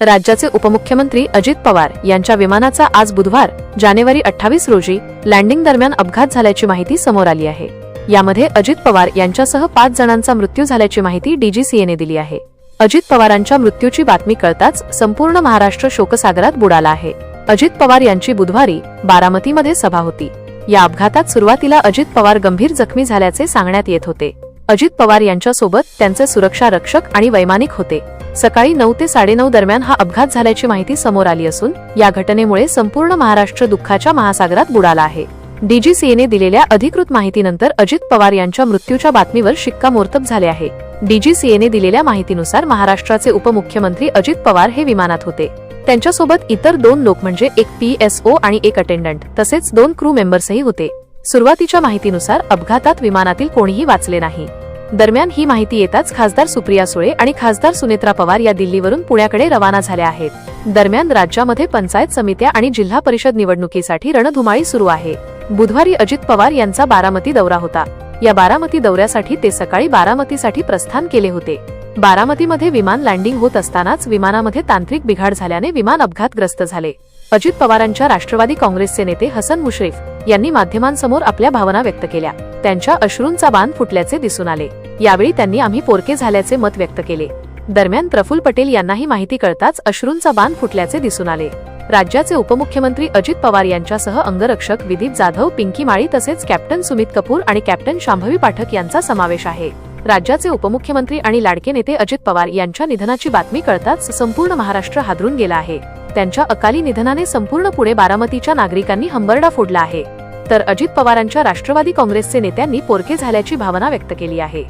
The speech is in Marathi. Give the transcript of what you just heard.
राज्याचे उपमुख्यमंत्री अजित पवार यांच्या विमानाचा आज बुधवार जानेवारी 28 रोजी लँडिंग दरम्यान अपघात झाल्याची माहिती समोर आली आहे। यामध्ये अजित पवार यांच्यासह 5 जणांचा मृत्यू झाल्याची माहिती डीजीसीएने दिली आहे। अजित पवारांच्या मृत्यूची बातमी कळताच संपूर्ण महाराष्ट्र शोकसागरात बुडाला आहे। अजित पवार यांची बुधवारी बारामतीमध्ये सभा होती। या अपघातात सुरुवातीला अजित पवार गंभीर जखमी झाल्याचे सांगण्यात येत होते। अजित पवार यांच्यासोबत त्यांचे सुरक्षा रक्षक आणि वैमानिक होते। सकाळी 9 ते 9:30 दरम्यान हा अपघात झाल्याची माहिती समोर आली असून या घटनेमुळे संपूर्ण महाराष्ट्र दुःखाच्या महासागरात बुडाला आहे। डीजीसीएने दिलेल्या अधिकृत माहितीनंतर अजित पवार यांच्या मृत्यूच्या बातमीवर शिक्कामोर्तब झाले आहे। डीजीसीएने दिलेल्या माहितीनुसार महाराष्ट्राचे उपमुख्यमंत्री अजित पवार हे विमानात होते। त्यांच्यासोबत इतर 2 लोक म्हणजे एक पीएसओ आणि एक अटेंडंट तसेच 2 क्रू मेंबर्सही होते। सुरुवातीच्या माहितीनुसार अपघातात विमानातील कोणीही वाचले नाही। दरम्यान ही माहिती येताच खासदार सुप्रिया सुळे आणि खासदार सुनेत्रा पवार या दिल्लीवरून पुण्याकडे रवाना झाल्या आहेत। दरम्यान राज्यामध्ये पंचायत समित्या आणि जिल्हा परिषद निवडणुकीसाठी रणधुमाळी सुरू आहे। बुधवारी अजित पवार यांचा बारामती दौरा होता। या बारामती दौऱ्यासाठी ते सकाळी बारामतीसाठी प्रस्थान केले होते। बारामतीमध्ये विमान लँडिंग होत असतानाच विमानामध्ये तांत्रिक बिघाड झाल्याने विमान अपघातग्रस्त झाले। अजित पवारांच्या राष्ट्रवादी काँग्रेसचे नेते हसन मुश्रीफ यांनी माध्यमांसमोर आपल्या भावना व्यक्त केल्या। त्यांच्या अश्रूंचा बांध फुटल्याचे दिसून आले। यावेळी त्यांनी आम्ही पोरके झाल्याचे मत व्यक्त केले। दरम्यान प्रफुल्ल पटेल यांनाही माहिती कळताच अश्रूंचा बांध फुटल्याचे दिसून आले। राज्याचे उपमुख्यमंत्री अजित पवार यांच्यासह अंगरक्षक विदीप जाधव, पिंकी माळी तसेच कॅप्टन सुमित कपूर आणि कॅप्टन शांभवी पाठक यांचा समावेश आहे। राज्याचे उपमुख्यमंत्री आणि लाडके नेते अजित पवार यांच्या निधनाची बातमी कळताच संपूर्ण महाराष्ट्र हादरून गेला आहे। त्यांच्या अकाली निधनाने संपूर्ण पुणे बारामतीच्या नागरिकांनी हंबरडा फोडला आहे। तर अजित पवारांच्या राष्ट्रवादी काँग्रेसचे नेत्यांनी पोरके झाल्याची भावना व्यक्त केली आहे।